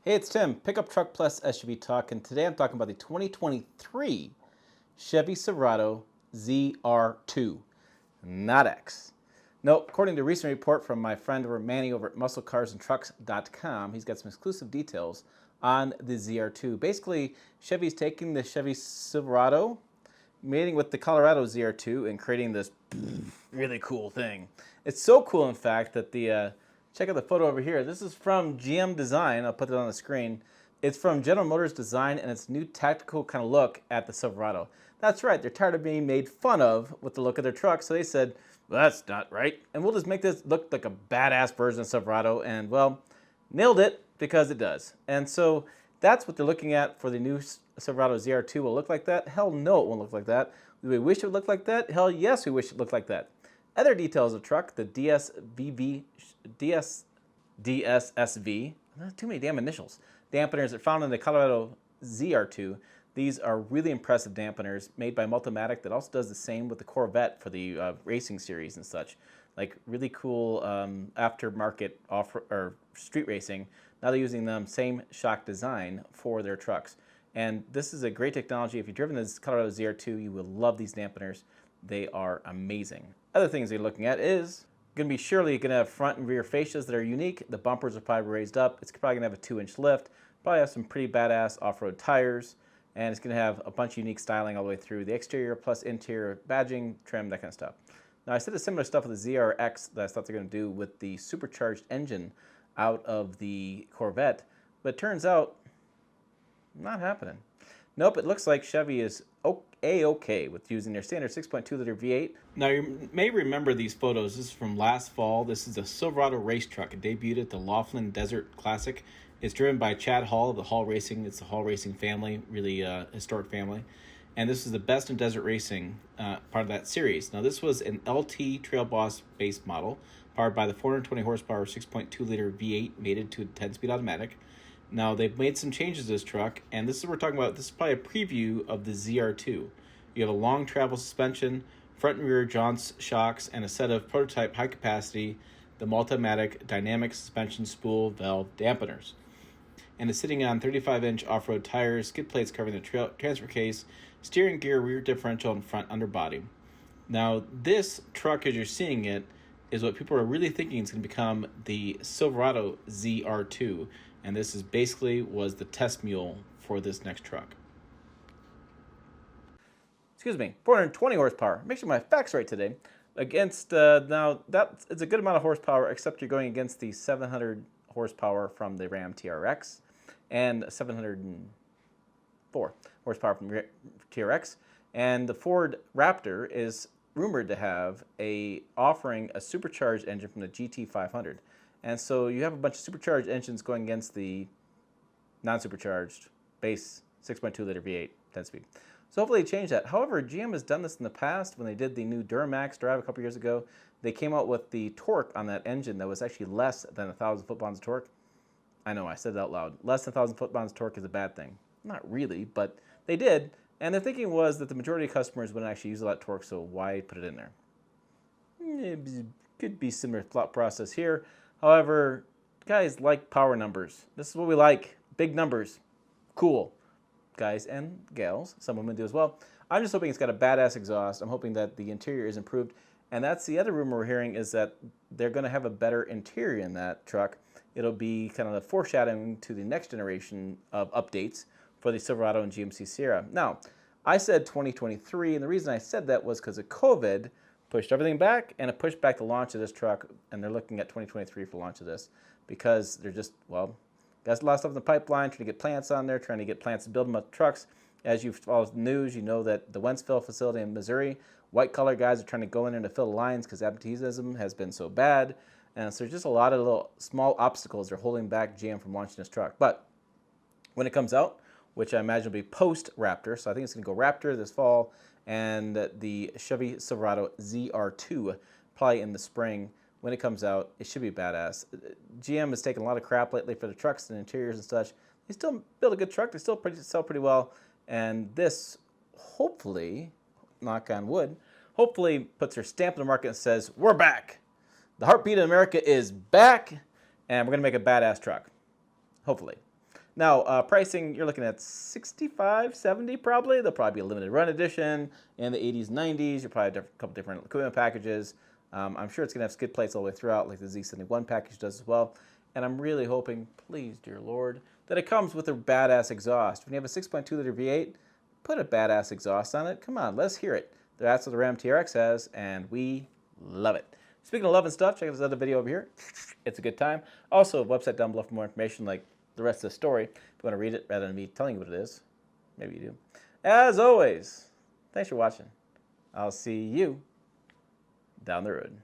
Hey, it's Tim, Pickup Truck Plus SUV Talk, and today I'm talking about the 2023 Chevy Silverado ZR2, not X. No, according to a recent report from my friend Manny over at musclecarsandtrucks.com, he's got some exclusive details on the ZR2. Basically, Chevy's taking the Chevy Silverado, mating with the Colorado ZR2, and creating this really cool thing. It's so cool, in fact, that check out the photo over here. This is from GM Design. I'll put it on the screen. It's from General Motors Design, and it's new tactical kind of look at the Silverado. That's right. They're tired of being made fun of with the look of their truck, so they said, well, that's not right, and we'll just make this look like a badass version of Silverado, and, well, nailed it, because it does. And so that's what they're looking at for the new Silverado ZR2. Will it look like that? Hell no, it won't look like that. Do we wish it would look like that? Hell yes, we wish it looked like that. Other details of the truck, the DSSV, too many damn initials, dampeners are found in the Colorado ZR2. These are really impressive dampeners made by Multimatic that also does the same with the Corvette for the racing series and such. Like really cool aftermarket or street racing. Now they're using the same shock design for their trucks. And this is a great technology. If you've driven this Colorado ZR2, you will love these dampeners. They are amazing. Other things you're looking at is going to be surely going to have front and rear fascias that are unique. The bumpers are probably raised up. It's probably going to have a 2-inch lift. Probably have some pretty badass off-road tires. And it's going to have a bunch of unique styling all the way through the exterior plus interior badging, trim, that kind of stuff. Now I said the similar stuff with the ZRX that I thought they're going to do with the supercharged engine out of the Corvette. But it turns out, not happening. Nope, it looks like Chevy is A-OK with using their standard 6.2-liter V8. Now, you may remember these photos. This is from last fall. This is a Silverado race truck. It debuted at the Laughlin Desert Classic. It's driven by Chad Hall of the Hall Racing. It's the Hall Racing family, really historic family. And this is the best in desert racing part of that series. Now, this was an LT Trail Boss base model, powered by the 420 horsepower 6.2-liter V8 mated to a 10-speed automatic. Now, they've made some changes to this truck, and this is what we're talking about. This is probably a preview of the ZR2. You have a long travel suspension, front and rear jaunts shocks, and a set of prototype high-capacity, the Multimatic dynamic suspension spool valve dampeners. And it's sitting on 35-inch off-road tires, skid plates covering the transfer case, steering gear, rear differential, and front underbody. Now, this truck, as you're seeing it, is what people are really thinking is going to become the Silverado ZR2. And this is basically was the test mule for this next truck. Excuse me, 420 horsepower. Make sure my facts right today. Against, now that is a good amount of horsepower, except you're going against the 700 horsepower from the Ram TRX and 704 horsepower from TRX. And the Ford Raptor is rumored to have offering a supercharged engine from the GT500. And so you have a bunch of supercharged engines going against the non-supercharged base 6.2-liter V8 10-speed. So hopefully they change that. However, GM has done this in the past when they did the new Duramax drive a couple years ago. They came out with the torque on that engine that was actually less than 1,000 foot-pounds of torque. I know, I said it out loud. Less than 1,000 foot-pounds of torque is a bad thing. Not really, but they did. And their thinking was that the majority of customers wouldn't actually use a lot of torque, so why put it in there? It could be similar thought process here. However, guys like power numbers. This is what we like. Big numbers. Cool. Guys and gals. Some women do as well. I'm just hoping it's got a badass exhaust. I'm hoping that the interior is improved. And that's the other rumor we're hearing is that they're going to have a better interior in that truck. It'll be kind of the foreshadowing to the next generation of updates for the Silverado and GMC Sierra. Now, I said 2023, and the reason I said that was because of COVID pushed everything back, and it pushed back the launch of this truck, and they're looking at 2023 for launch of this because they're just, well, got a lot of stuff in the pipeline, trying to get plants on there, trying to get plants to build them up trucks. As you've followed the news, you know that the Wentzville facility in Missouri, white-collar guys are trying to go in there to fill the lines because absenteeism has been so bad, and so there's just a lot of little small obstacles that are holding back GM from launching this truck. But when it comes out, which I imagine will be post-Raptor, so I think it's going to go Raptor this fall, and the Chevy Silverado ZR2 probably in the spring. When it comes out, it should be badass. GM has taken a lot of crap lately for the trucks and interiors and such. They still build a good truck. They still sell pretty well. And this, hopefully, knock on wood, hopefully puts their stamp in the market and says, we're back. The heartbeat of America is back, and we're going to make a badass truck. Hopefully. Now, pricing, you're looking at 65, 70 probably. There'll probably be a limited run edition in the 80s, 90s. You'll probably have a couple different equipment packages. I'm sure it's going to have skid plates all the way throughout, like the Z71 package does as well. And I'm really hoping, please, dear Lord, that it comes with a badass exhaust. When you have a 6.2 liter V8, put a badass exhaust on it. Come on, let's hear it. That's what the Ram TRX has, and we love it. Speaking of love and stuff, check out this other video over here. It's a good time. Also, a website down below for more information, like the rest of the story. If you want to read it rather than me telling you what it is, maybe you do. As always, thanks for watching. I'll see you down the road.